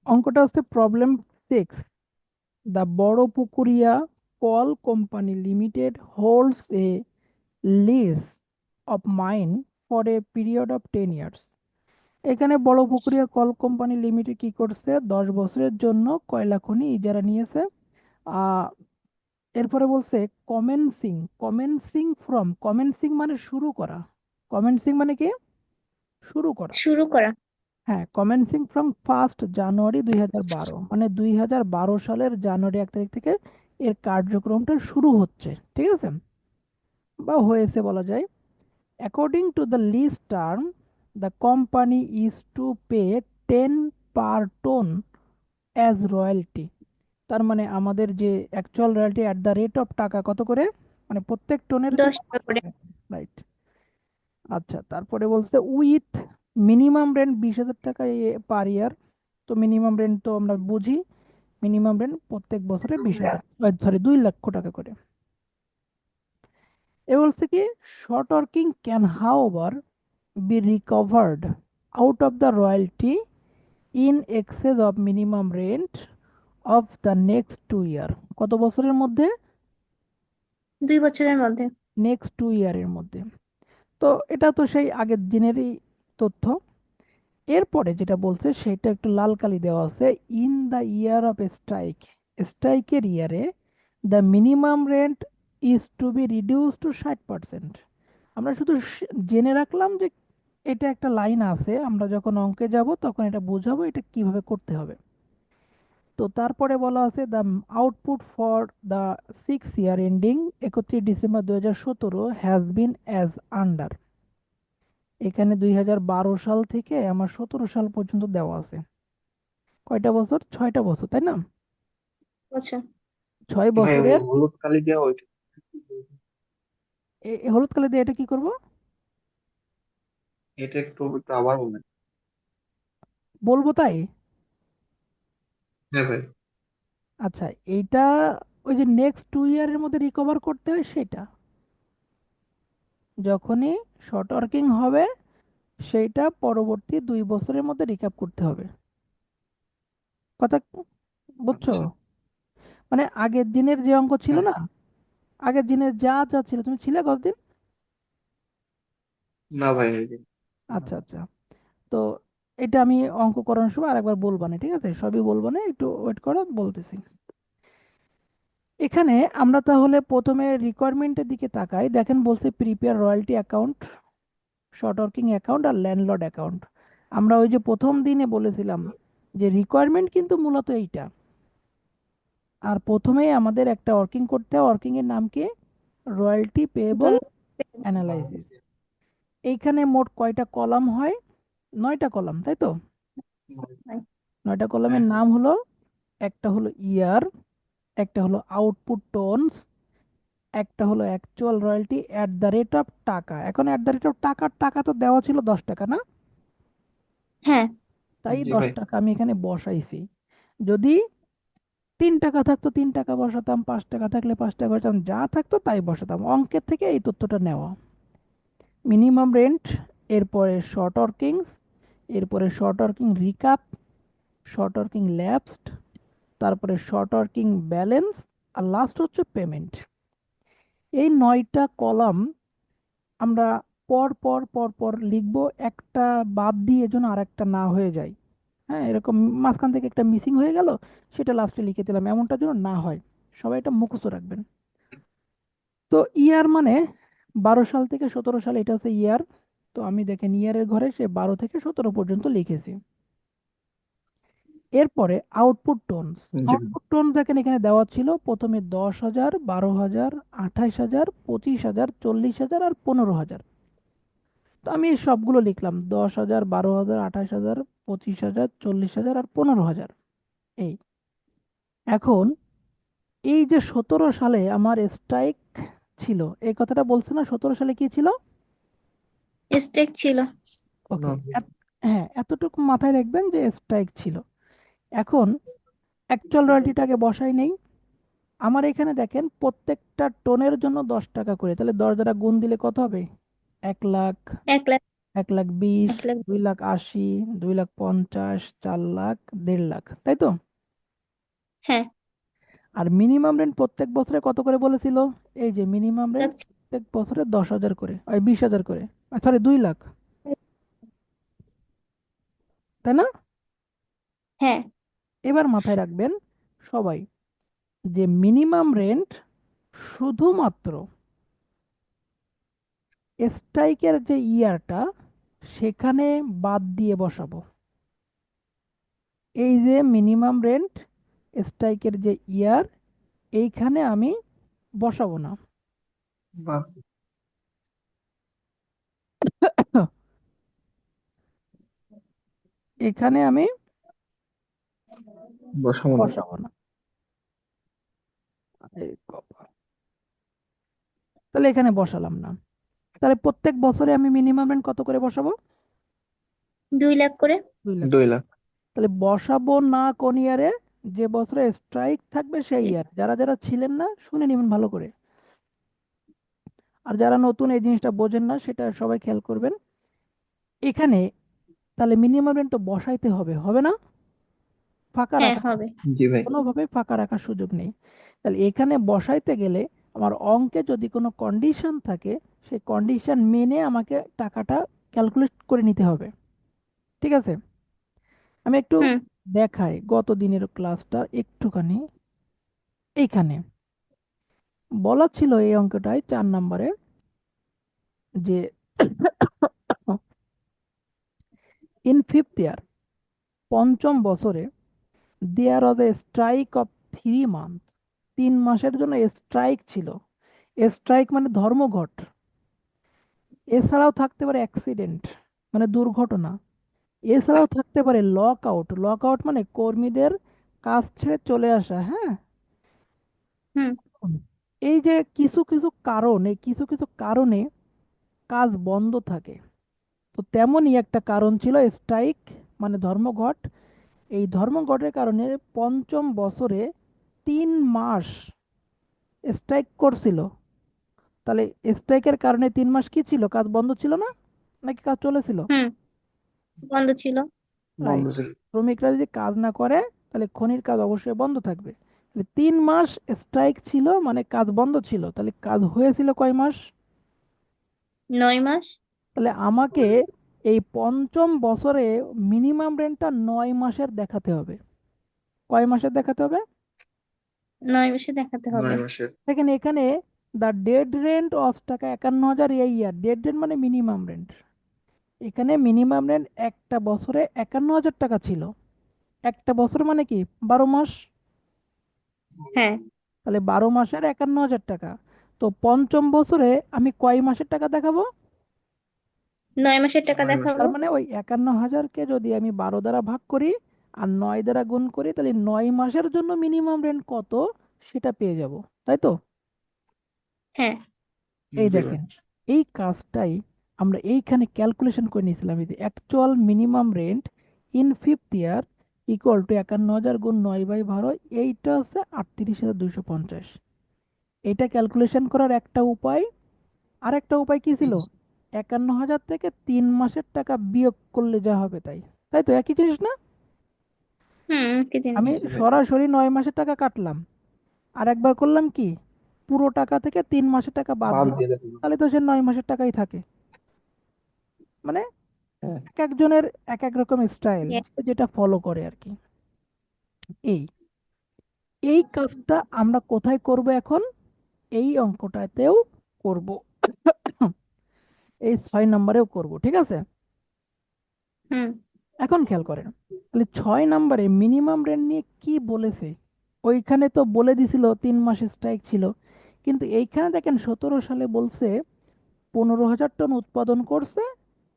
অঙ্কটা হচ্ছে problem 6। The Barapukuria coal company limited holds a lease of mine for a period of 10 years। এখানে Barapukuria coal company limited কি করছে, 10 বছরের জন্য কয়লা খনি ইজারা নিয়েছে। আহ এরপরে বলছে কমেন্সিং, কমেন্সিং মানে শুরু করা। কমেন্সিং মানে কি? শুরু করা। শুরু করা। হ্যাঁ, কমেন্সিং ফ্রম 1 জানুয়ারি 2012, মানে 2012 সালের জানুয়ারি 1 তারিখ থেকে এর কার্যক্রমটা শুরু হচ্ছে, ঠিক আছে, বা হয়েছে বলা যায়। According to the lease term, the company is to pay 10 per ton as royalty. তার মানে আমাদের যে actual royalty at the rate of টাকা কত করে, মানে প্রত্যেক টনের জন্য 10 টাকা কত করে। করে। রাইট। আচ্ছা, তারপরে বলছে উইথ মিনিমাম রেন্ট 20,000 টাকা পার ইয়ার। তো মিনিমাম রেন্ট তো আমরা বুঝি, মিনিমাম রেন্ট প্রত্যেক বছরে 20,000, সরি 2 লক্ষ টাকা করে। এ বলছে কি short working can how over be recovered out of the royalty in access of minimum rent of the next 2 ইয়ার। কত বছরের মধ্যে? 2 বছরের মধ্যে। নেক্সট 2 ইয়ারের মধ্যে। তো এটা তো সেই আগের দিনেরই তথ্য। এরপরে যেটা বলছে সেটা একটু লাল কালি দেওয়া আছে, in the year of strike, স্ট্রাইকের ইয়ারে the minimum rent is to be reduce to 60%। আমরা শুধু জেনে রাখলাম যে এটা একটা লাইন আছে, আমরা যখন অঙ্কে যাব তখন এটা বোঝাবো এটা কিভাবে করতে হবে। তো তারপরে বলা আছে the output for the 6 year ending 31 December 2017 has been as under. এখানে 2012 সাল থেকে আমার 2017 সাল পর্যন্ত দেওয়া আছে। কয়টা বছর? 6টা বছর, তাই না? আচ্ছা। ছয় ভাই ওই বছরের হলুদ কালি দেওয়া ওইটা, হলুদ কালি দিয়ে এটা কি করব? এটা একটু একটু আবার বলেন। বলবো তাই। হ্যাঁ ভাই। আচ্ছা, এইটা ওই যে নেক্সট 2 ইয়ারের মধ্যে রিকভার করতে হয় সেটা, যখনই শর্ট ওয়ার্কিং হবে সেইটা পরবর্তী 2 বছরের মধ্যে রিকাপ করতে হবে। কথা বুঝছো? আচ্ছা। মানে আগের দিনের যে অঙ্ক ছিল হ্যাঁ। না, আগের দিনের যা যা ছিল, তুমি ছিলে কতদিন? না ভাই, এই যে আচ্ছা আচ্ছা। তো এটা আমি অঙ্ক করানোর সময় আরেকবার বলবা না, ঠিক আছে, সবই বলবো না, একটু ওয়েট করো, বলতেছি। এখানে আমরা তাহলে প্রথমে রিকোয়ারমেন্টের দিকে তাকাই। দেখেন বলছে prepare royalty account, short working account আর ল্যান্ডলর্ড অ্যাকাউন্ট। আমরা ওই যে প্রথম দিনে বলেছিলাম যে রিকোয়ারমেন্ট কিন্তু মূলত এইটা। আর প্রথমেই আমাদের একটা ওয়ার্কিং করতে হয়, ওয়ার্কিং এর নাম কি? রয়্যালটি পেয়েবল ধন্যবাদ। অ্যানালাইসিস। এইখানে মোট কয়টা কলাম হয়? 9টা কলাম, তাই তো? 9টা কলামের হ্যাঁ। নাম হলো, একটা হলো ইয়ার, একটা হলো আউটপুট টোনস, একটা হলো actual royalty at the rate of টাকা। এখন অ্যাট দ্য রেট অফ টাকা, টাকা তো দেওয়া ছিল 10 টাকা না, হ্যাঁ। তাই জি দশ ভাই। টাকা আমি এখানে বসাইছি। যদি 3 টাকা থাকতো 3 টাকা বসাতাম, 5 টাকা থাকলে 5 টাকা বসাতাম, যা থাকতো তাই বসাতাম। অঙ্কের থেকে এই তথ্যটা নেওয়া। মিনিমাম রেন্ট, এরপরে শর্ট ওয়ার্কিংস, এরপরে short working recoup, short working lapsed, তারপরে শর্ট ওয়ার্কিং ব্যালেন্স, আর লাস্ট হচ্ছে পেমেন্ট। এই 9টা কলাম আমরা পর পর পর পর লিখবো, একটা বাদ দিয়ে যেন আর একটা না হয়ে যায়। হ্যাঁ, এরকম মাঝখান থেকে একটা মিসিং হয়ে গেল, সেটা লাস্টে লিখে দিলাম, এমনটা যেন না হয়। সবাই এটা মুখস্থ রাখবেন। তো ইয়ার মানে 12 সাল থেকে 17 সাল, এটা হচ্ছে ইয়ার। তো আমি দেখেন ইয়ারের ঘরে সে 12 থেকে 17 পর্যন্ত লিখেছি। এরপরে আউটপুট টোনস। জি ভাই। আউটপুট টোন দেখেন এখানে দেওয়া ছিল প্রথমে 10,000, 12,000, 28,000, 25,000, 40,000 আর 15,000। তো আমি এই সবগুলো লিখলাম, 10,000, 12,000, 28,000, 25,000, 40,000 আর 15,000। এই এখন এই যে 17 সালে আমার স্ট্রাইক ছিল, এই কথাটা বলছে না, 17 সালে কি ছিল? স্টেক ছিল। ওকে। হ্যাঁ, এতটুকু মাথায় রাখবেন যে স্ট্রাইক ছিল। এখন অ্যাকচুয়াল রয়্যালটিটাকে বসাই নেই। আমার এখানে দেখেন প্রত্যেকটা টোনের জন্য 10 টাকা করে, তাহলে 10 দ্বারা গুণ দিলে কত হবে? 1 লাখ। 1 লাখ। 1,20,000, 1,00,000। 2,80,000, 2,50,000, 4,00,000, 1,50,000, তাই তো? হ্যাঁ। আর মিনিমাম রেন্ট প্রত্যেক বছরে কত করে বলেছিল? এই যে মিনিমাম রেন্ট আচ্ছা। প্রত্যেক বছরে 10,000 করে, 20,000 করে, সরি 2,00,000, তাই না? হ্যাঁ। এবার মাথায় রাখবেন সবাই যে মিনিমাম রেন্ট শুধুমাত্র স্ট্রাইকের যে ইয়ারটা সেখানে বাদ দিয়ে বসাবো। এই যে মিনিমাম রেন্ট স্ট্রাইকের যে ইয়ার, এইখানে আমি বসাবো না। বাহ, এখানে আমি বসাবো না। বসাবো না। এই কপাল। তাহলে এখানে বসালাম না। তাহলে প্রত্যেক বছরে আমি মিনিমাম রেন্ট কত করে বসাবো? 2,00,000 করে। 2,00,000 2 করে। লাখ। তাহলে বসাবো না কোন ইয়ারে? যে বছরে স্ট্রাইক থাকবে সেই ইয়ার। যারা যারা ছিলেন না শুনে নেবেন ভালো করে, আর যারা নতুন এই জিনিসটা বোঝেন না সেটা সবাই খেয়াল করবেন। এখানে তাহলে মিনিমাম রেন্ট তো বসাইতে হবে, হবে না? ফাঁকা হ্যাঁ, রাখা হবে। জি ভাই। কোনোভাবে ফাঁকা রাখার সুযোগ নেই। তাহলে এখানে বসাইতে গেলে আমার অঙ্কে যদি কোনো কন্ডিশন থাকে, সেই কন্ডিশন মেনে আমাকে টাকাটা ক্যালকুলেট করে নিতে হবে। ঠিক আছে? আমি একটু হুম। দেখাই গত দিনের ক্লাসটা একটুখানি। এইখানে বলা ছিল এই অঙ্কটায় 4 নম্বরে যে ইন ফিফথ ইয়ার, পঞ্চম বছরে, দেয়ার ওয়াজ এ স্ট্রাইক অফ 3 মান্থ, 3 মাসের জন্য স্ট্রাইক ছিল। স্ট্রাইক মানে ধর্মঘট। এছাড়াও থাকতে পারে অ্যাক্সিডেন্ট, মানে দুর্ঘটনা। এছাড়াও থাকতে পারে লক আউট। লক আউট মানে কর্মীদের কাজ ছেড়ে চলে আসা, হ্যাঁ। হুম। হুম। এই যে কিছু কিছু কারণ, এই কিছু কিছু কারণে কাজ বন্ধ থাকে। তো তেমনই একটা কারণ ছিল স্ট্রাইক, মানে ধর্মঘট। এই ধর্মঘটের কারণে পঞ্চম বছরে 3 মাস স্ট্রাইক করছিল। তাহলে স্ট্রাইকের কারণে 3 মাস কি ছিল? কাজ বন্ধ ছিল না, নাকি কাজ চলেছিল? হুম। বন্ধ ছিল। বন্ধ রাইট। ছিল। শ্রমিকরা যদি কাজ না করে তাহলে খনির কাজ অবশ্যই বন্ধ থাকবে। তাহলে 3 মাস স্ট্রাইক ছিল, মানে কাজ বন্ধ ছিল। তাহলে কাজ হয়েছিল কয় মাস? 9 মাস। তাহলে আমাকে এই পঞ্চম বছরে মিনিমাম রেন্টটা 9 মাসের দেখাতে হবে। কয় মাসের দেখাতে হবে? 9 মাসে দেখাতে হবে। 9 মাসের। দেখেন এখানে দ্য ডেড রেন্ট অফ টাকা 51,000 এই ইয়ার। ডেড রেন্ট মানে মিনিমাম রেন্ট। এখানে মিনিমাম রেন্ট একটা বছরে 51,000 টাকা ছিল। একটা বছর মানে কি 12 মাস। হ্যাঁ। তাহলে 12 মাসের 51,000 টাকা। তো পঞ্চম বছরে আমি কয় মাসের টাকা দেখাবো? 9 মাসের টাকা 9 মাসের। দেখাবো। তার মানে ওই 51,000-কে যদি আমি 12 দ্বারা ভাগ করি আর 9 দ্বারা গুণ করি, তাহলে 9 মাসের জন্য মিনিমাম রেন্ট কত সেটা পেয়ে যাব, তাই তো? হ্যাঁ। এই জি ভাই। দেখেন, এই কাজটাই আমরা এইখানে ক্যালকুলেশন করে নিয়েছিলাম। এই যে actual minimum rent in fifth year equal to 51,000 গুণ 9/12, এইটা হচ্ছে 38,250। এটা ক্যালকুলেশন করার একটা উপায়। আর একটা উপায় কি ছিল? 51,000 থেকে 3 মাসের টাকা বিয়োগ করলে যা হবে তাই। তাই তো, একই জিনিস না? হুম, কি জিনিস? আমি জি ভাই। সরাসরি 9 মাসের টাকা কাটলাম, আর একবার করলাম কি, পুরো টাকা থেকে 3 মাসের টাকা বাদ বাদ দিলাম। দিয়ে দেবো। তাহলে তো সে 9 মাসের টাকাই থাকে। মানে হ্যাঁ। এক একজনের এক এক রকম স্টাইল, হ্যাঁ। যেটা ফলো করে আর কি। এই এই কাজটা আমরা কোথায় করব এখন? এই অঙ্কটাতেও করব, এই 6 নম্বরেও করব, ঠিক আছে? হুম। এখন খেয়াল করেন, তাহলে 6 নম্বরে মিনিমাম রেন্ট নিয়ে কি বলেছে? ওইখানে তো বলে দিছিল 3 মাস স্ট্রাইক ছিল, কিন্তু এইখানে দেখেন 17 সালে বলছে 15,000 টন উৎপাদন করছে,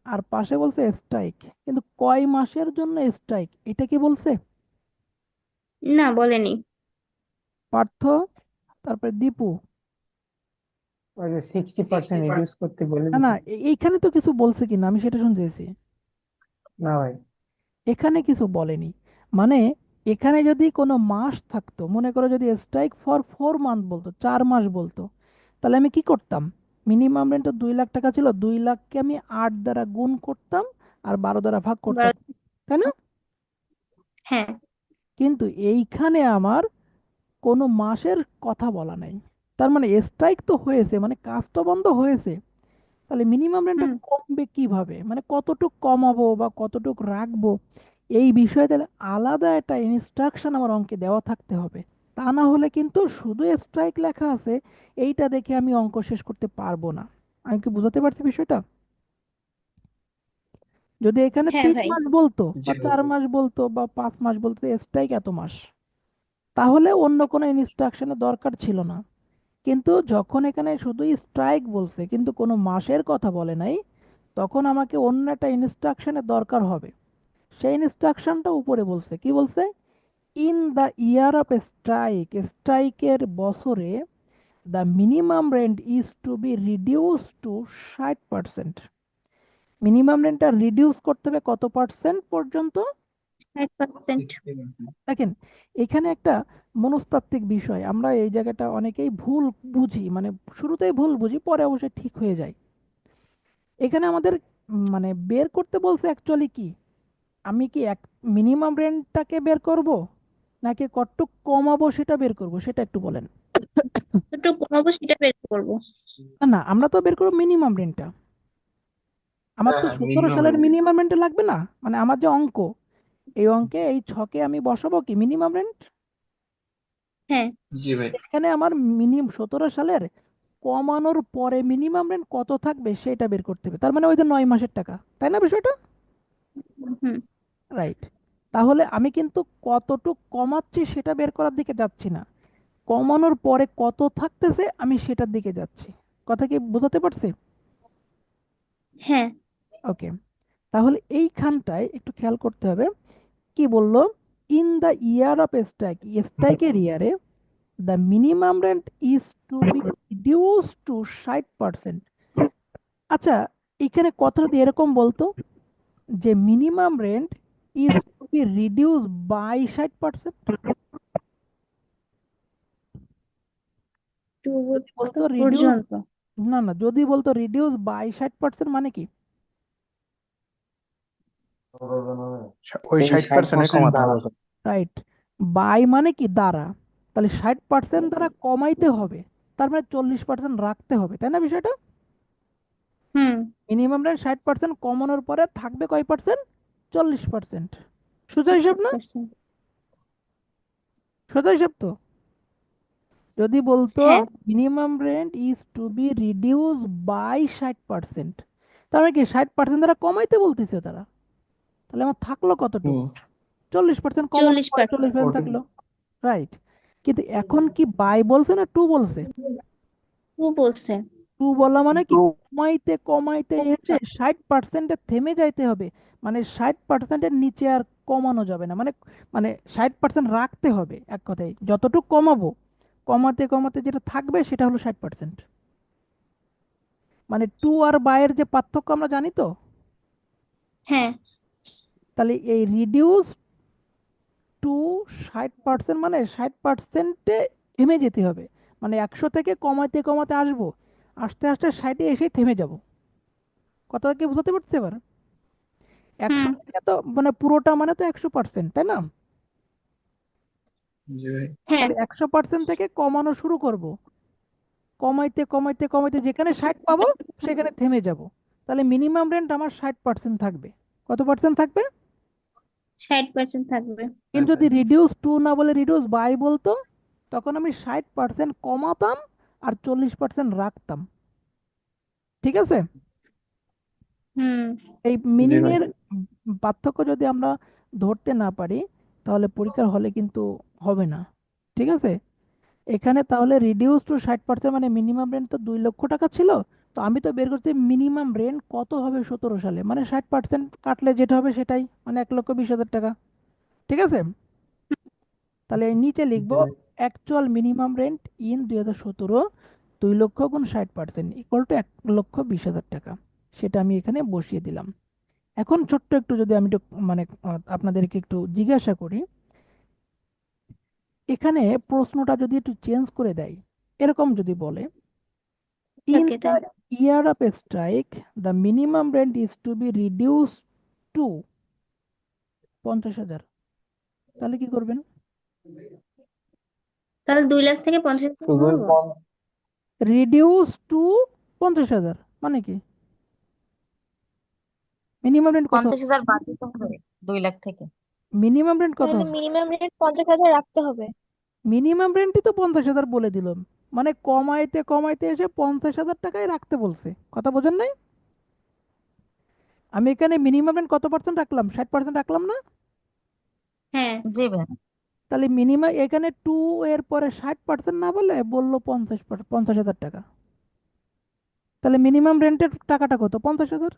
আর পাশে বলছে স্ট্রাইক। কিন্তু কয় মাসের জন্য স্ট্রাইক এটা কি বলছে? না, বলেনি। পার্থ, তারপরে দীপু। ওই যে 60% রিডিউস করতে বলে না না, দিছে। এইখানে তো কিছু বলছে কিনা আমি সেটা শুনতে চাইছি। না ভাই। এখানে কিছু বলেনি। মানে এখানে যদি কোনো মাস থাকতো, মনে করো যদি স্ট্রাইক ফর 4 মান্থ বলতো, 4 মাস বলতো, তাহলে আমি কি করতাম? মিনিমাম রেন্ট তো 2 লাখ টাকা ছিল, 2 লাখকে আমি 8 দ্বারা গুণ করতাম আর 12 দ্বারা ভাগ করতাম, 12। তাই না? হ্যাঁ। কিন্তু এইখানে আমার কোনো মাসের কথা বলা নাই। তার মানে স্ট্রাইক তো হয়েছে, মানে কাজ তো বন্ধ হয়েছে। তাহলে মিনিমাম রেন্টটা হুম। কমবে কিভাবে, মানে কতটুক কমাবো বা কতটুক রাখবো, এই বিষয়ে তাহলে আলাদা একটা ইনস্ট্রাকশন আমার অঙ্কে দেওয়া থাকতে হবে। তা না হলে কিন্তু শুধু স্ট্রাইক লেখা আছে, এইটা দেখে আমি অঙ্ক শেষ করতে পারবো না। আমি কি বুঝাতে পারছি বিষয়টা? যদি এখানে হ্যাঁ তিন ভাই। মাস বলতো জি বা ভাই। 4 মাস বলতো বা 5 মাস বলতো, স্ট্রাইক এত মাস, তাহলে অন্য কোনো ইনস্ট্রাকশনের দরকার ছিল না। কিন্তু যখন এখানে শুধু স্ট্রাইক বলছে কিন্তু কোনো মাসের কথা বলে নাই, তখন আমাকে অন্য একটা ইনস্ট্রাকশনের দরকার হবে। সেই ইনস্ট্রাকশনটা উপরে বলছে, কি বলছে? In the year of strike, স্ট্রাইকের বছরে the minimum rent is to be reduce to 60%। Minimum রেন্টটা রিডিউস করতে হবে কত পার্সেন্ট পর্যন্ত? 60%। দেখেন, এখানে একটা মনস্তাত্ত্বিক বিষয়, আমরা এই জায়গাটা অনেকেই ভুল বুঝি, মানে শুরুতেই ভুল বুঝি, পরে অবশ্যই ঠিক হয়ে যায়। এখানে আমাদের মানে বের করতে বলছে অ্যাকচুয়ালি কি, আমি কি এক মিনিমাম রেন্টটাকে বের করব নাকি কতটুক কমাবো সেটা বের করব, সেটা একটু বলেন। একটু কমাবো সেটা বের করবো। না না, আমরা তো বের করবো মিনিমাম রেন্টটা। আমার হ্যাঁ তো হ্যাঁ, 17 সালের মিনিমাম রেন্ট লাগবে না, মানে আমার যে অঙ্ক, এই অঙ্কে এই ছকে আমি বসাবো কি মিনিমাম রেন্ট। হ্যাঁ। জি ভাই। এখানে আমার 17 সালের কমানোর পরে মিনিমাম রেন্ট কত থাকবে সেটা বের করতে হবে, তার মানে ওই যে 9 মাসের টাকা, তাই না বিষয়টা? হুম। রাইট। তাহলে আমি কিন্তু কতটুক কমাচ্ছি সেটা বের করার দিকে যাচ্ছি না, কমানোর পরে কত থাকতেছে আমি সেটার দিকে যাচ্ছি। কথা কি বোঝাতে পারছি? হ্যাঁ। ওকে। তাহলে এইখানটায় একটু খেয়াল করতে হবে, কি বললো? In the year of strike, স্ট্রাইকের ইয়ারে the minimum rent is to be reduce to 60%। আচ্ছা, এখানে কথাটা যদি এরকম বলতো যে minimum rent is to be reduce by 60%, to যদি বলতো রিডিউস, পর্যন্ত। না না, যদি বলতো রিডিউস বাই 60% মানে কি? ওই এই 60% 60% কমাতে দ্বারা। হবে। রাইট। বাই মানে কি দ্বারা, তাহলে 60% দ্বারা কমাইতে হবে, তার মানে 40% রাখতে হবে, তাই না বিষয়টা? হুম। মিনিমাম রেন্ট 60% কমানোর পরে থাকবে কয় পার্সেন্ট? 40%। সোজা হিসাব না? 40%। সোজা হিসাব তো। যদি বলতো হ্যাঁ। Minimum rent is to be reduce by 60%, তার মানে কি 60% দ্বারা কমাইতে বলতেছে তারা, তাহলে আমার থাকলো কতটুকু? হুম। 40% কমানোর পরে 40%। 40% ওটা থাকলো। রাইট। কিন্তু এখন কি বাই বলছে না টু বলছে? ও বলছে। টু বলা মানে কি তো কমাইতে কমাইতে এসে 60%-এ থেমে যাইতে হবে, মানে 60%-এর নিচে আর কমানো যাবে না, মানে মানে 60% রাখতে হবে, এক কথায় যতটুকু কমাবো, কমাতে কমাতে যেটা থাকবে সেটা হলো 60%। মানে টু আর বাইয়ের যে পার্থক্য আমরা জানি তো। হ্যাঁ। তাহলে এই রিডিউস টু 60% মানে 60%-এ থেমে যেতে হবে, মানে 100 থেকে কমাতে কমাতে আসবো, আস্তে আস্তে 60-এ এসে থেমে যাব। কথা কি বুঝতে পারছে এবার? হুম। 100 থেকে তো মানে পুরোটা মানে তো 100%, তাই না? জি ভাই। হ্যাঁ। তাহলে 100% থেকে কমানো শুরু করব, কমাইতে কমাইতে কমাইতে যেখানে 60 পাবো সেখানে থেমে যাব। তাহলে মিনিমাম রেন্ট আমার 60% থাকবে। কত পার্সেন্ট থাকবে? 60% থাকবে। কিন্তু যদি রিডিউস টু না বলে রিডিউস বাই বলতো, তখন আমি 60% কমাতাম আর 40% রাখতাম। ঠিক আছে? হুম। এই জি মিনিং ভাই। এর পার্থক্য যদি আমরা ধরতে না পারি, তাহলে পরীক্ষার হলে কিন্তু হবে না। ঠিক আছে? এখানে তাহলে রিডিউস টু 60% মানে মিনিমাম রেন্ট তো 2 লক্ষ টাকা ছিল, তো আমি তো বের করছি মিনিমাম রেন্ট কত হবে 17 সালে, মানে 60% কাটলে যেটা হবে সেটাই, মানে 1,20,000 টাকা। ঠিক আছে? তাহলে এই নিচে জি লিখবো ভাই। অ্যাকচুয়াল মিনিমাম রেন্ট ইন 2017, 2 লক্ষ গুণ 60% ইকুয়াল টু 1,20,000 টাকা। সেটা আমি এখানে বসিয়ে দিলাম। এখন ছোট্ট একটু যদি আমি একটু মানে আপনাদেরকে একটু জিজ্ঞাসা করি, এখানে প্রশ্নটা যদি একটু চেঞ্জ করে দেয়, এরকম যদি বলে In থাকে the তাই year of a strike, the minimum rent is to be reduced to 50,000। তাহলে কি করবেন? তাহলে 2 লাখ থেকে 50,000 শুধুই করবো। রিডিউস টু 50,000 মানে কি? মিনিমাম রেন্ট কত? 50,000 বাদ দিতে হবে 2 লাখ থেকে। মিনিমাম রেন্ট কত তাহলে হবে? মিনিমাম রেট 50,000 রাখতে হবে। মিনিমাম রেন্টই তো 50,000 বলে দিলাম, মানে কমাইতে কমাইতে এসে 50,000 টাকায় রাখতে বলছে। কথা বোঝেন নাই? আমি এখানে মিনিমাম রেন্ট কত পার্সেন্ট রাখলাম? 60% রাখলাম না? হ্যাঁ জি ভাই। তাহলে মিনিমাম এখানে 2 এর পরে 60% না বলে বললো 50,000 টাকা। তাহলে মিনিমাম রেন্টের টাকাটা কত? 50,000।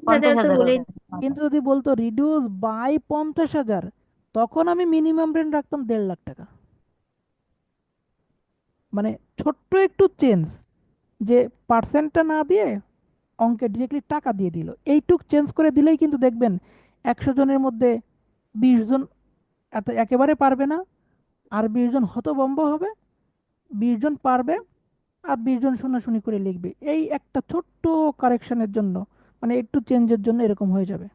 50,000 তো 50,000 বলেই কিন্তু যদি বলতো রিডিউস বাই 50,000, তখন আমি মিনিমাম রেন্ট রাখতাম 1.5 লাখ টাকা। মানে ছোট্ট একটু চেঞ্জ, যে পার্সেন্টটা না দিয়ে অঙ্কে ডিরেক্টলি টাকা দিয়ে দিল, এইটুক চেঞ্জ করে দিলেই কিন্তু দেখবেন 100 জনের মধ্যে 20 জন এত একেবারে পারবে না, আর 20 জন হতভম্ব হবে, 20 জন পারবে, আর 20 জন শোনাশুনি করে লিখবে। এই একটা ছোট্ট কারেকশনের জন্য, মানে একটু চেঞ্জের জন্য এরকম হয়ে যাবে।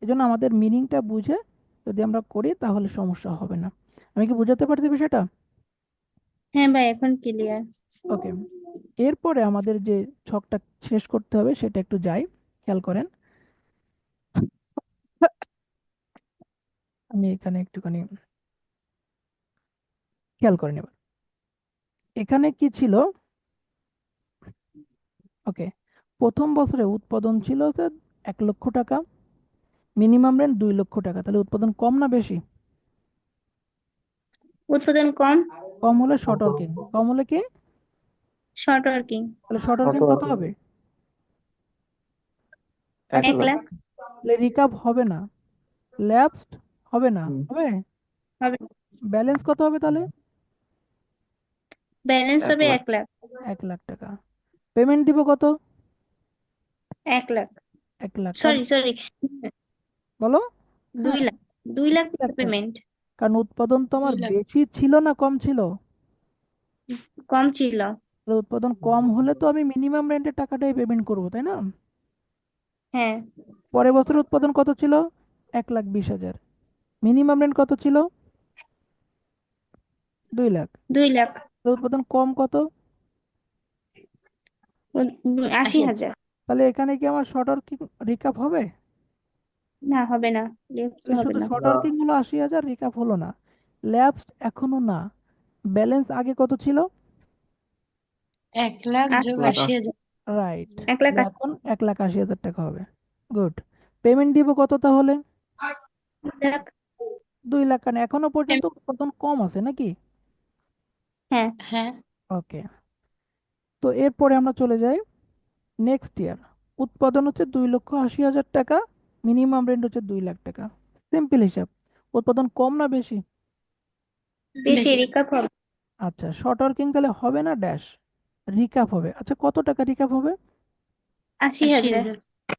এই জন্য আমাদের মিনিংটা বুঝে যদি আমরা করি তাহলে সমস্যা হবে না। আমি কি বুঝাতে পারছি বিষয়টা? হ্যাঁ ভাই এখন ক্লিয়ার। ওকে, এরপরে আমাদের যে ছকটা শেষ করতে হবে সেটা একটু যাই, খেয়াল করেন। আমি এখানে একটুখানি খেয়াল করে নেব, এখানে কি ছিল। ওকে, প্রথম বছরে উৎপাদন ছিল যে 1 লক্ষ টাকা, মিনিমাম রেন্ট 2 লক্ষ টাকা। তাহলে উৎপাদন কম না বেশি? উৎপাদন কম, কম হলে শর্ট ওয়ার্কিং, কম হলে কি? Short working. তাহলে শর্ট ওয়ার্কিং কত হবে? 1 1 লাখ। লাখ তাহলে রিকাভ হবে না, ল্যাপসড হবে না, হুম। হবে? হবে। ব্যালেন্স কত হবে তাহলে? ব্যালেন্স 1 হবে লাখ। 1 লাখ। 1 লাখ টাকা। পেমেন্ট দিব কত? 1 লাখ, 1 লাখ। সরি বলো। 2 হ্যাঁ, লাখ, 2 লাখ 2 লাখ টাকা। পেমেন্ট। কারণ উৎপাদন তো আমার 2 লাখ। বেশি ছিল না কম ছিল? কম ছিল। তাহলে উৎপাদন কম হলে তো আমি মিনিমাম রেন্টের টাকাটাই পেমেন্ট করবো, তাই না? হ্যাঁ পরের বছর উৎপাদন কত ছিল? 1,20,000। মিনিমাম রেন্ট কত ছিল? 2 লাখ। 2 লাখ, তাহলে উৎপাদন কম কত? 80,000। তাহলে এখানে কি আমার শর্ট ওয়ার্কিং রিকাপ হবে? না হবে না, লেফট তাহলে হবে শুধু না। শর্ট না। ওয়ার্কিং হলো 80,000, রিকাপ হলো না, ল্যাপস এখনো না। ব্যালেন্স আগে কত ছিল? 1 লাখ 1 যোগ লাখ 80,000। রাইট। লাখ এখন 1,80,000 টাকা হবে। গুড। পেমেন্ট দিব কত তাহলে? 2 লাখ। 2 লাখ। কারণ এখনো পর্যন্ত উৎপাদন কম আছে নাকি? হ্যাঁ হ্যাঁ। ওকে, তো এরপরে আমরা চলে যাই নেক্সট ইয়ার। উৎপাদন হচ্ছে 2,80,000 টাকা, মিনিমাম রেন্ট হচ্ছে 2 লাখ টাকা। সিম্পল হিসাব। উৎপাদন কম না বেশি? বেশি রিকাপ হবে। আচ্ছা, শর্ট ওয়ার্কিং তাহলে হবে না ড্যাশ, রিকাপ হবে। আচ্ছা, কত টাকা রিকাপ হবে? 80,000।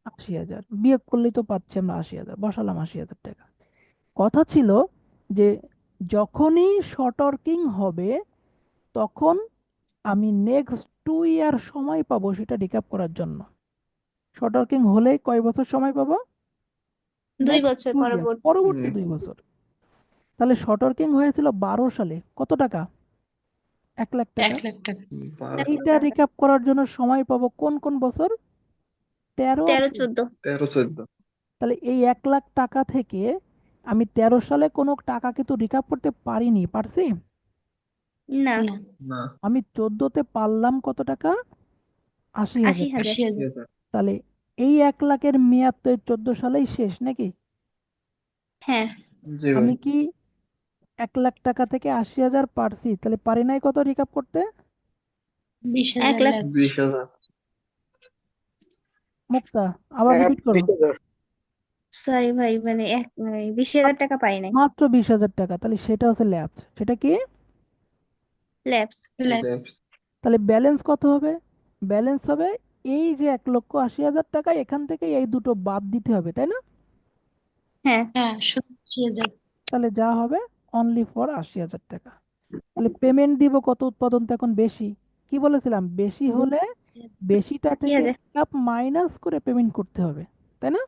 80,000। বিয়োগ করলেই তো পাচ্ছি আমরা 80,000, বসালাম 80,000 টাকা। কথা ছিল যে যখনই শর্ট ওয়ার্কিং হবে তখন আমি নেক্সট 2 ইয়ার সময় পাবো সেটা রিকাপ করার জন্য। শর্ট ওয়ার্কিং হলে কয় বছর সময় পাবো? 2 নেক্সট বছর 2 ইয়ার, পরবর্তী। পরবর্তী 2 বছর। তাহলে শর্ট ওয়ার্কিং হয়েছিল 12 সালে, কত টাকা? 1 লাখ টাকা। 1 লাখ টাকা। 12 এইটা রিকাপ করার জন্য সময় পাবো কোন কোন বছর? 13 আর 13 14। 13 14। তাহলে এই 1 লাখ টাকা থেকে আমি 13 সালে কোনো টাকা কিন্তু রিকাপ করতে পারিনি, পারছি? না, না। না। আমি 14তে পারলাম কত টাকা? 80,000 টাকা। 80,000। 80,000। তাহলে এই 1 লাখের মেয়াদ তো এই 14 সালেই শেষ নাকি? হ্যাঁ জি ভাই। আমি কি 1 লাখ টাকা থেকে 80,000 পারছি, তাহলে পারি নাই কত রিকাপ করতে? 20,000 1 লাখ। লাখ। 20,000। মুক্তা, আবার রিপিট করো। 20,000। সরি ভাই, মানে 20,000 টাকা পাই নাই। মাত্র 20,000 টাকা। তাহলে সেটা হচ্ছে ল্যাপস। সেটা কি? ল্যাপস। লাখ। তাহলে ব্যালেন্স কত হবে? ব্যালেন্স হবে এই যে 1,80,000 টাকা, এখান থেকে এই দুটো বাদ দিতে হবে, তাই না? হ্যাঁ হ্যাঁ, শুধু 80,000। তাহলে যা হবে অনলি ফর 80,000 টাকা। তাহলে পেমেন্ট দিব কত? উৎপাদন তো এখন বেশি, কি বলেছিলাম, বেশি হলে বেশিটা থেকে 80,000 রিকাপ মাইনাস করে পেমেন্ট করতে হবে, তাই না?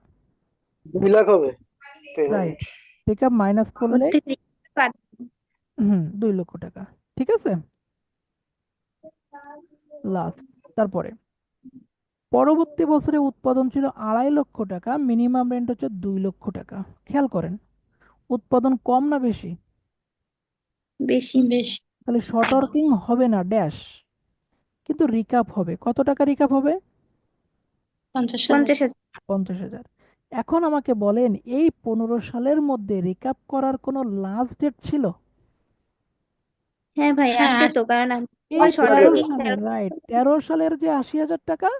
2 লাখ হবে রাইট, পেমেন্ট। রিকাপ মাইনাস ওর করলে থেকে বাদ। 2 লক্ষ টাকা। ঠিক আছে, লাস্ট। তারপরে পরবর্তী বছরে উৎপাদন ছিল 2.5 লক্ষ টাকা, মিনিমাম রেন্ট হচ্ছে 2 লক্ষ টাকা। খেয়াল করেন, উৎপাদন কম না বেশি? বেশি। বেশি। তাহলে শর্ট ওয়ার্কিং হবে না ড্যাশ, কিন্তু রিকাপ হবে। কত টাকা রিকাপ হবে? 50,000। 50,000। 50,000। এখন আমাকে বলেন, এই 15 সালের মধ্যে রিকাপ করার কোনো লাস্ট ডেট ছিল? হ্যাঁ ভাই, হ্যাঁ, আছে তো, কারণ এই আমার শর্ট 13 ওয়ার্কিং সালের, রাইট, 13 সালের যে 80,000 টাকা,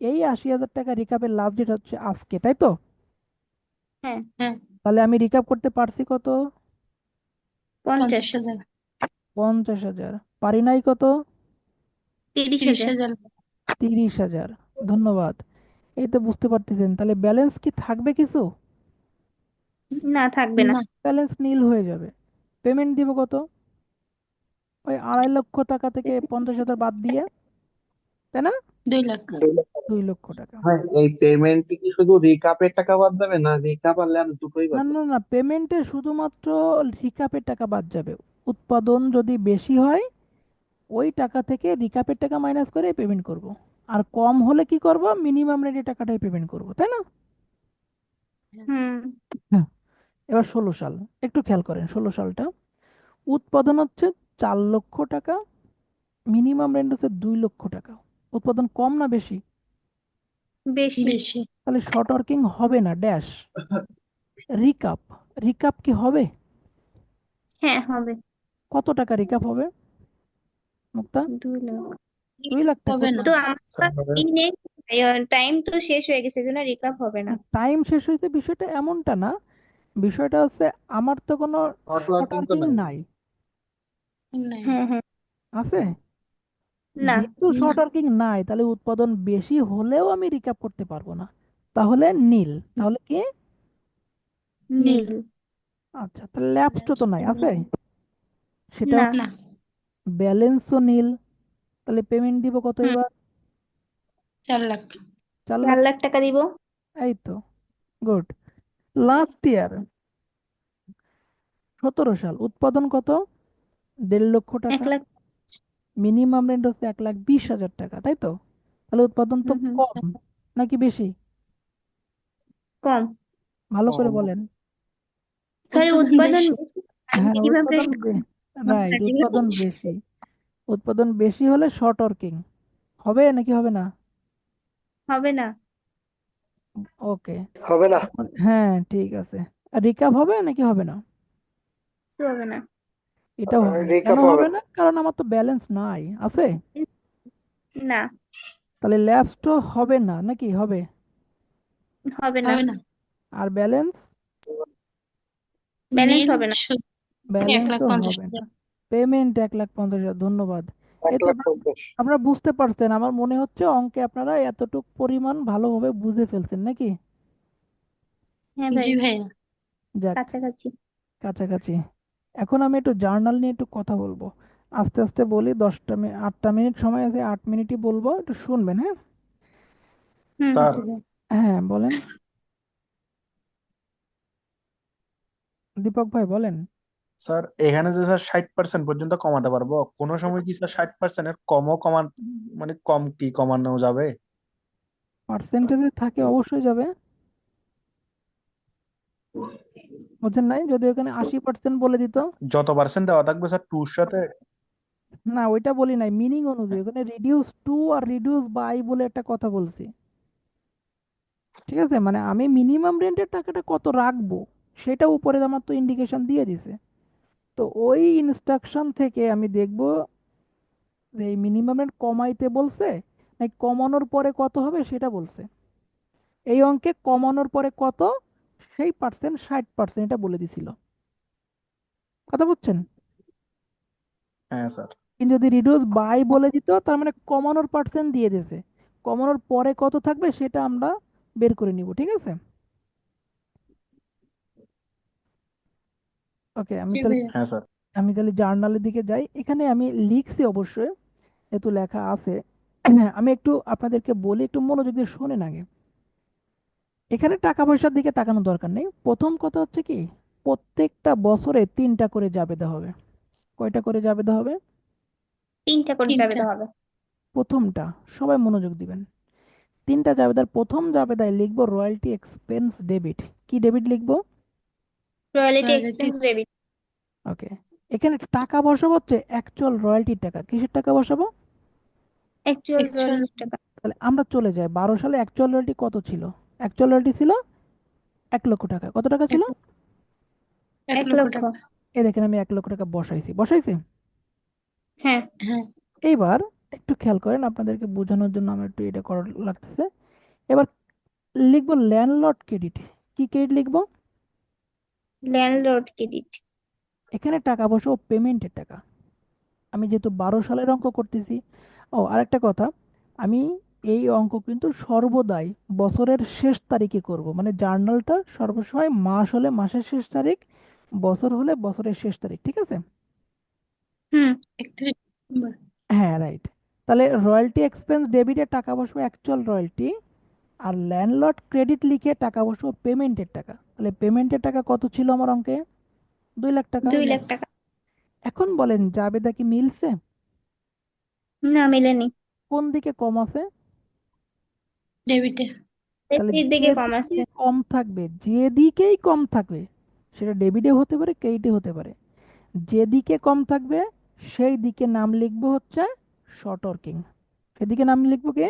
এই 80,000 টাকা রিকাপের লাস্ট ডেট হচ্ছে আজকে, তাই তো? হ্যাঁ হ্যাঁ, তাহলে আমি রিকাপ করতে পারছি কত? 50, 50,000। 50,000। পারি নাই কত? 30,000। 30,000। 30,000। ধন্যবাদ। এই তো বুঝতে পারতেছেন, তাহলে ব্যালেন্স কি থাকবে কিছু? না, থাকবে না। না, ব্যালেন্স নীল হয়ে যাবে। পেমেন্ট দিব কত? ওই 2.5 লক্ষ টাকা থেকে 50,000 বাদ দিয়ে, তাই না? 2 লাখ। 2 লক্ষ টাকা। ভাই এই পেমেন্ট কি শুধু রিকাপের টাকা বাদ যাবে না রিকাপ আর ল্যাব দুটোই না বাদ না যাবে? না, পেমেন্টে শুধুমাত্র রিকাপের টাকা বাদ যাবে। উৎপাদন যদি বেশি হয়, ওই টাকা থেকে রিকাপের টাকা মাইনাস করে পেমেন্ট করব। আর কম হলে কি করব? মিনিমাম রেটের টাকাটাই পেমেন্ট করব, তাই না? হুম। হ্যাঁ। এবার 16 সাল, একটু খেয়াল করেন 16 সালটা। উৎপাদন হচ্ছে 4 লক্ষ টাকা, মিনিমাম রেন্ট হচ্ছে 2 লক্ষ টাকা। উৎপাদন কম না বেশি? বেশি। বেশি। তাহলে শর্ট ওয়ার্কিং হবে না ড্যাশ। রিকাপ, রিকাপ কি হবে? হ্যাঁ, হবে। কত টাকা রিকাপ হবে মুক্তা? 2 লাখ। 2 লাখ টাকা। হবে না। তো আমার টাইম তো শেষ হয়ে গেছে, এজন্য রিকাপ হবে না। টাইম শেষ হয়েছে বিষয়টা এমনটা না, বিষয়টা হচ্ছে আমার তো কোনো শর্ট শর্ট ওয়ার্কিং তো ওয়ার্কিং নাই। নাই। নাই। হ্যাঁ হ্যাঁ। আছে? না। যেহেতু শর্ট ওয়ার্কিং নাই, তাহলে উৎপাদন বেশি হলেও আমি রিকাপ করতে পারবো না। তাহলে নীল। তাহলে কি? নীল। নীল। আচ্ছা, তাহলে ল্যাপস তো নাই, আছে? সেটা না। না, ব্যালেন্সও নীল। তাহলে পেমেন্ট দিব কত হুম। এবার? 4 লাখ। 4 4 লাখ। লাখ টাকা দিব। এই তো, গুড। লাস্ট ইয়ার 17 সাল, উৎপাদন কত? 1.5 লক্ষ টাকা। 1 লাখ। মিনিমাম রেন্ট হচ্ছে 1,20,000 টাকা, তাই তো? তাহলে উৎপাদন তো হুম হুম। কম নাকি বেশি? কম। ভালো করে কম। বলেন। সরি, উৎপাদন উৎপাদন বেশি। বেশি। হ্যাঁ, মিনিমাম উৎপাদন রাইট, উৎপাদন বেশি। উৎপাদন বেশি হলে শর্ট ওয়ার্কিং হবে নাকি হবে না? হবে না। ওকে। হবে না। হ্যাঁ, ঠিক আছে। রিকাপ হবে নাকি হবে না? কিছু হবে না। এটাও হবে না। কেন রিকাপ হবে হবে না। না? কারণ আমার তো ব্যালেন্স নাই, আছে? না, তাহলে ল্যাপস তো হবে না নাকি হবে? হবে না। হবে না। আর ব্যালেন্স? ব্যালেন্স নীল হবে না। শুধু ব্যালেন্সও হবে 1,50,000। না। পেমেন্ট 1,50,000। ধন্যবাদ। এক এই তো লাখ পঞ্চাশ আপনারা বুঝতে পারছেন, আমার মনে হচ্ছে অঙ্কে আপনারা এতটুকু পরিমাণ ভালোভাবে বুঝে ফেলছেন নাকি? হ্যাঁ ভাই, জি ভাইয়া। যাক, কাছাকাছি। কাছাকাছি। এখন আমি একটু জার্নাল নিয়ে একটু কথা বলবো। আস্তে আস্তে বলি, 8টা মিনিট সময় আছে, 8 মিনিটই বলবো, একটু শুনবেন, হ্যাঁ? হুম। স্যার হ্যাঁ, বলেন দীপক ভাই, বলেন। স্যার এখানে যে স্যার 60% পর্যন্ত কমাতে পারবো, কোনো সময় কি স্যার 60%-এর কমও কমান, মানে কম কি কমানো যাবে? পার্সেন্টেজে থাকে অবশ্যই যাবে। বুঝছেন নাই? যদি ওখানে 80% বলে দিত। যত পার্সেন্ট দেওয়া থাকবে স্যার টুর সাথে। না, ওইটা বলি নাই, মিনিং অনুযায়ী ওখানে রিডিউস টু আর রিডিউস বাই বলে একটা কথা বলছি। ঠিক আছে, মানে আমি মিনিমাম রেন্টের টাকাটা কত রাখবো সেটা উপরে আমার তো ইন্ডিকেশন দিয়ে দিছে। তো ওই ইনস্ট্রাকশন থেকে আমি দেখব যে এই মিনিমাম রেন্ট কমাইতে বলছে নাকি কমানোর পরে কত হবে সেটা বলছে। এই অঙ্কে কমানোর পরে কত, সেই পার্সেন্ট 60% এটা বলে দিছিল। কথা বুঝছেন? হ্যাঁ স্যার। কিন্তু যদি রিডিউস বাই বলে দিত, তার মানে কমানোর পার্সেন্ট দিয়ে দিয়েছে। কমানোর পরে কত থাকবে সেটা আমরা বের করে নিব, ঠিক আছে? ওকে, জি ভাইয়া। হ্যাঁ স্যার। আমি তাহলে জার্নালের দিকে যাই। এখানে আমি লিখছি অবশ্যই যেহেতু লেখা আছে আমি একটু আপনাদেরকে বলি, একটু মনোযোগ দিয়ে শোনেন আগে। এখানে টাকা পয়সার দিকে তাকানোর দরকার নেই। প্রথম কথা হচ্ছে কি, প্রত্যেকটা বছরে 3টা করে জাবেদা হবে। কয়টা করে জাবেদা হবে? 3টা করে যাবে তিনটা। তো হবে। প্রথমটা, সবাই মনোযোগ দিবেন। 3টা জাবেদার প্রথম জাবেদায় লিখবো রয়্যালটি এক্সপেন্স ডেবিট। কি ডেবিট লিখবো? Royalty Royalty expense debit. Okay. এখানে টাকা বসাবো হচ্ছে অ্যাকচুয়াল রয়্যালটির টাকা। কিসের টাকা বসাবো? অ্যাকচুয়াল actual রয়্যালিটি টাকা। তাহলে আমরা চলে যাই 12 সালে অ্যাকচুয়াল রয়্যালটি কত ছিল? অ্যাকচুয়াল রয়্যালটি ছিল 1 লক্ষ টাকা। কত টাকা ছিল? এক 1 লক্ষ লক্ষ। টাকা। এই দেখেন আমি 1 লক্ষ টাকা বসাইছি। হ্যাঁ। হ্যাঁ, এইবার একটু খেয়াল করেন, আপনাদেরকে বোঝানোর জন্য আমার একটু এটা করা লাগতেছে। এবার লিখবো ল্যান্ডলর্ড ক্রেডিট। কি ক্রেডিট লিখবো? Landlord credit. এখানে টাকা বসাবো পেমেন্টের টাকা। আমি যেহেতু 12 সালের অঙ্ক করতেছি। ও আরেকটা কথা, আমি এই অঙ্ক কিন্তু সর্বদাই বছরের শেষ তারিখে করব, মানে জার্নালটা সর্বসময় মাস হলে মাসের শেষ তারিখ, বছর হলে বছরের শেষ তারিখ, ঠিক আছে? হুম। 31 ডিসেম্বর। হ্যাঁ, রাইট। তাহলে রয়্যালটি এক্সপেন্স ডেবিটে টাকা বসবে অ্যাকচুয়াল রয়্যালটি, আর ল্যান্ডলর্ড ক্রেডিট লিখে টাকা বসবে পেমেন্টের টাকা। তাহলে পেমেন্টের টাকা কত ছিল আমার অঙ্কে? 2 লাখ টাকা। 2 লাখ টাকা। এখন বলেন জাবেদা কি মিলছে? না, মিলেনি। কোন দিকে কম আছে? ডেবিটে। তাহলে ডেবিটের দিকে কম যেদিকেই আসছে। কম থাকবে, যেদিকেই কম থাকবে, সেটা ডেবিটে হতে পারে ক্রেডিটে হতে পারে, যেদিকে কম থাকবে সেই দিকে নাম লিখবো হচ্ছে শর্ট ওয়ার্কিং। সেদিকে নাম লিখবো কি?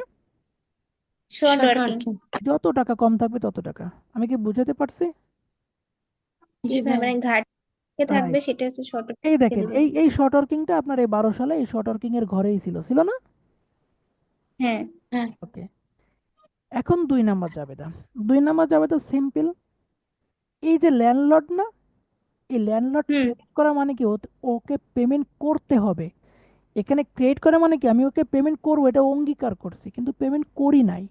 Short short working. ওয়ার্কিং। যত টাকা কম থাকবে তত টাকা। আমি কি বুঝাতে পারছি? জি জি ভাই, ভাই। মানে ঘাটে থাকবে রাইট। সেটা হচ্ছে শর্ট এই ওয়ার্কিং দেখেন, দিবেন। এই শর্ট ওয়ার্কিংটা আপনার এই 12 সালে এই শর্ট ওয়ার্কিং এর ঘরেই ছিল না? হ্যাঁ। হ্যাঁ, ওকে। এখন 2 নাম্বার জাবেদা। 2 নাম্বার জাবেদা সিম্পল। এই যে ল্যান্ডলর্ড না, এই ল্যান্ডলর্ড হুম। ক্রেডিট করা মানে কি, ওকে পেমেন্ট করতে হবে। এখানে ক্রেডিট করা মানে কি, আমি ওকে পেমেন্ট করবো এটা অঙ্গীকার করছি, কিন্তু পেমেন্ট করি নাই।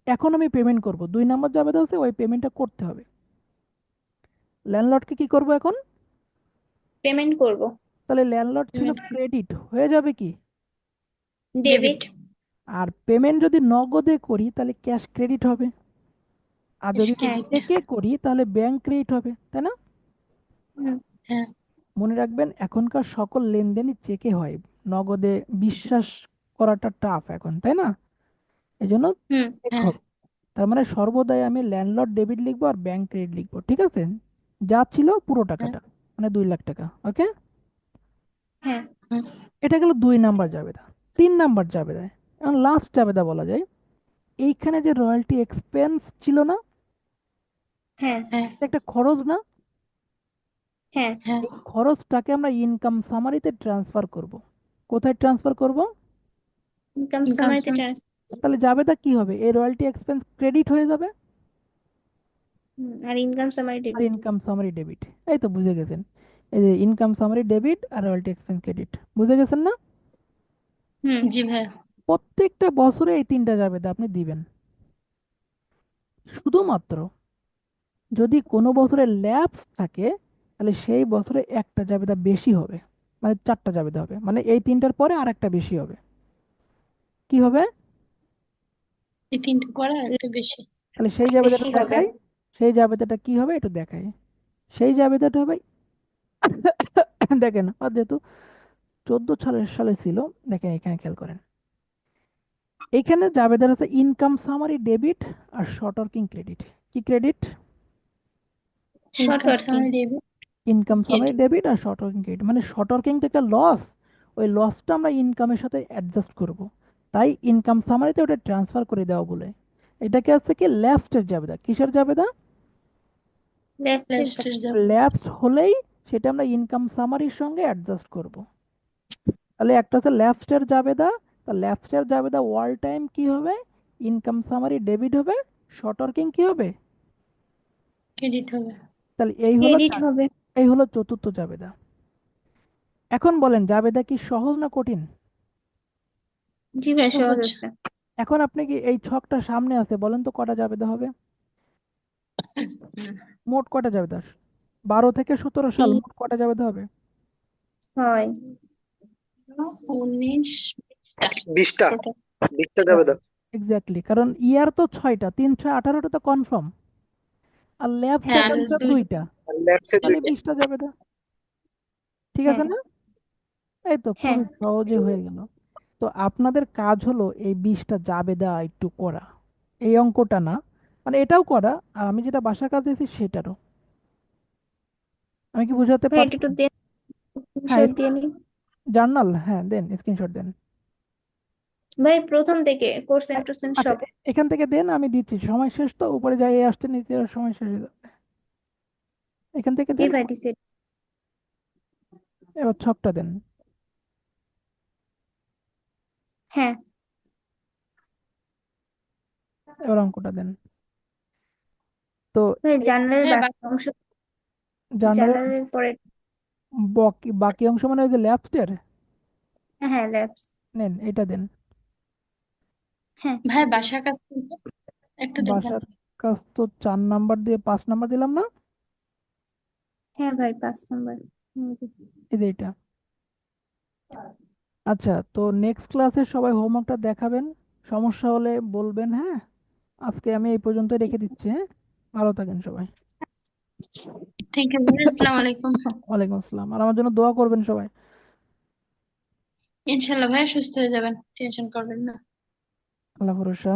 এখন আমি পেমেন্ট করব। 2 নাম্বার জাবেদা আছে ওই পেমেন্টটা করতে হবে। ল্যান্ডলর্ডকে কি করব এখন? পেমেন্ট করব। তাহলে ল্যান্ডলর্ড ছিল পেমেন্ট ক্রেডিট, হয়ে যাবে কি? ডেবিট। আর পেমেন্ট যদি নগদে করি তাহলে ক্যাশ ক্রেডিট হবে, আর যদি ক্রেডিট। চেকে করি তাহলে ব্যাংক ক্রেডিট হবে, তাই না? হুম। হ্যাঁ, মনে রাখবেন এখনকার সকল লেনদেনই চেকে হয়, নগদে বিশ্বাস করাটা টাফ এখন, তাই না? এই জন্য হুম। চেক হ্যাঁ, হবে। তার মানে সর্বদাই আমি ল্যান্ডলর্ড ডেবিট লিখবো আর ব্যাংক ক্রেডিট লিখবো, ঠিক আছে? যা ছিল পুরো হ্যাঁ, টাকাটা, মানে 2 লাখ টাকা। ওকে। হ্যাঁ। হ্যাঁ, এটা গেল 2 নাম্বার জাবেদা। 3 নাম্বার জাবেদা, এখন লাস্ট জাবেদা বলা যায়। এইখানে যে রয়্যালটি এক্সপেন্স ছিল না, হ্যাঁ। হ্যাঁ, এটা একটা খরচ না? হ্যাঁ। হ্যাঁ। এই খরচটাকে আমরা ইনকাম সামারিতে ট্রান্সফার করব। কোথায় ট্রান্সফার করব? ইনকাম ইনকাম সামারিতে ট্রান্সফার। তাহলে জাবেদা কি হবে? এই রয়্যালটি এক্সপেন্স ক্রেডিট হয়ে যাবে আর ইনকাম সামারি আর ডেবিট। Income summary debit. এই তো বুঝে গেছেন, এই যে ইনকাম সামারি ডেবিট আর রয়্যালটি এক্সপেন্স ক্রেডিট, বুঝে গেছেন না? হুম। জি ভাই। প্রত্যেকটা বছরে এই 3টা জাবেদা আপনি দিবেন। শুধুমাত্র যদি কোনো বছরে ল্যাপস থাকে তাহলে সেই বছরে একটা জাবেদা বেশি হবে, মানে 4টা জাবেদা হবে, মানে এই 3টার পরে আর একটা বেশি হবে। কি হবে? এই 3টা পড়া একটা বেশি। তাহলে সেই বেশি জাবেদাটা হবে। দেখাই। সেই জাবেদাটা কি হবে একটু দেখাই। সেই জাবেদাটা হবে দেখেন, আর যেহেতু 14 সালে ছিল, দেখেন এখানে খেয়াল করেন, এইখানে জাবেদার আছে ইনকাম সামারি ডেবিট আর শর্ট ওয়ার্কিং ক্রেডিট। কি credit? Short income working. Summary debit. Income summary credit. Debit আর শর্ট ওয়ার্কিং ক্রেডিট, মানে শর্ট ওয়ার্কিং তো একটা লস, ওই লসটা আমরা ইনকামের সাথে অ্যাডজাস্ট করব, তাই ইনকাম সামারিতে ওটা ট্রান্সফার করে দেওয়া বলে। এটাকে হচ্ছে কি ল্যাপসের জাবেদা। কিসের জাবেদা? লেফটের লেফটের জাবেদা। দাম। ল্যাপস হলেই সেটা আমরা ইনকাম সামারির সঙ্গে অ্যাডজাস্ট করব। তাহলে একটা হচ্ছে ল্যাপসের জাবেদা, তা ল্যাপসের জাবেদা অল টাইম কি হবে? ইনকাম সামারি ডেবিট হবে, শর্ট ওয়ার্কিং কি হবে? ক্রেডিট হবে। তাহলে ক্রেডিট হবে। এই হলো চতুর্থ জাবেদা। এখন বলেন জাবেদা কি সহজ না কঠিন? জি ভাই, সহজ সহজ। আছে। এখন আপনি কি এই ছকটা সামনে আছে, বলেন তো কটা জাবেদা হবে? মোট কটা জাবেদা? 12 থেকে 17 সাল মোট কটা জাবেদা হবে? 6। 19, 20টা টোটাল 20টা যাবে না এক্স্যাক্টলি, কারণ ইয়ার তো 6টা, 3 6 18টা তো কনফার্ম, আর ল্যাব হ্যাঁ আর সেকেন্ডসের দুই 2টা, আর ল্যাবসের তাহলে 2টা 20টা যাবে না, ঠিক আছে হ্যাঁ না? এই তো হ্যাঁ খুবই সহজে হয়ে গেল। তো আপনাদের কাজ হলো এই 20টা জাবেদা একটু করা, এই অঙ্কটা না, মানে এটাও করা, আর আমি যেটা বাসার কাজ দিয়েছি সেটারও। আমি কি বুঝাতে ভাই এটা পারছি? একটু দেন, হ্যাঁ, স্ক্রিনশট দিয়ে নিই। জার্নাল, হ্যাঁ দেন, স্ক্রিনশট দেন। ভাই প্রথম থেকে কোশ্চেন টোশ্চেন আচ্ছা, সব। এখান থেকে দেন, আমি দিচ্ছি, সময় শেষ তো, উপরে যাই আসতে নিতে আর সময় শেষ হয়ে যাবে। এখান থেকে জি দেন, ভাই দিছে। এবার ছকটা দেন, হ্যাঁ এবার অঙ্কটা দেন। তো ভাই জার্নালের হ্যাঁ বাকি অংশ, জার্নালের জার্নালের পরে। বাকি বাকি অংশ মানে ওই যে ল্যাবসের, হ্যাঁ হ্যাঁ ল্যাবস। নেন এটা দেন। হ্যাঁ ভাই বাসার কাছে একটু দেখবেন। বাসার কাজ তো 4 নাম্বার দিয়ে 5 নাম্বার দিলাম না, হ্যাঁ ভাই 5 নাম্বার। এই যে এটা। আচ্ছা, তো নেক্সট ক্লাসে সবাই হোমওয়ার্কটা দেখাবেন, সমস্যা হলে বলবেন, হ্যাঁ? আজকে আমি এই পর্যন্ত রেখে দিচ্ছি, হ্যাঁ? ভালো থাকেন সবাই। থ্যাংক ইউ ভাই, আসসালামু আলাইকুম। ওয়ালাইকুম আসসালাম, আর আমার জন্য দোয়া করবেন সবাই। ইনশাল্লাহ ভাই সুস্থ হয়ে যাবেন, টেনশন করবেন না। আল্লাহ ভরসা।